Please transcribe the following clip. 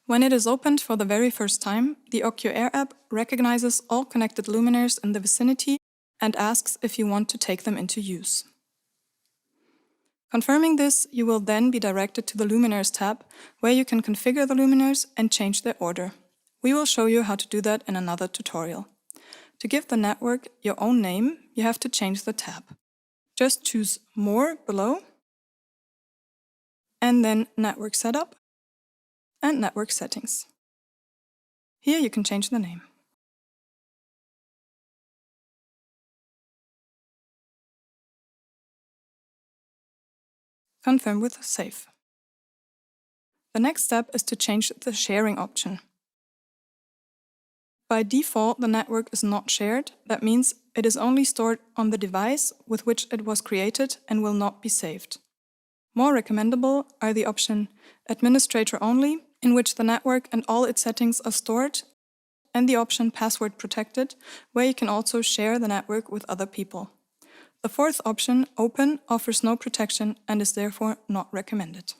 When it is opened for the very first time, the Occhio Air app recognizes all connected luminaires in the vicinity and asks if you want to take them into use. Confirming this, you will then be directed to the Luminaires tab, where you can configure the luminaires and change their order. We will show you how to do that in another tutorial. To give the network your own name, you have to change the tab. Just choose More below, and then Network Setup and Network Settings. Here you can change the name. Confirm with Save. The next step is to change the sharing option. By default, the network is not shared. That means it is only stored on the device with which it was created and will not be saved. More recommendable are the option Administrator Only, in which the network and all its settings are stored, and the option Password Protected, where you can also share the network with other people. The fourth option, Open, offers no protection and is therefore not recommended.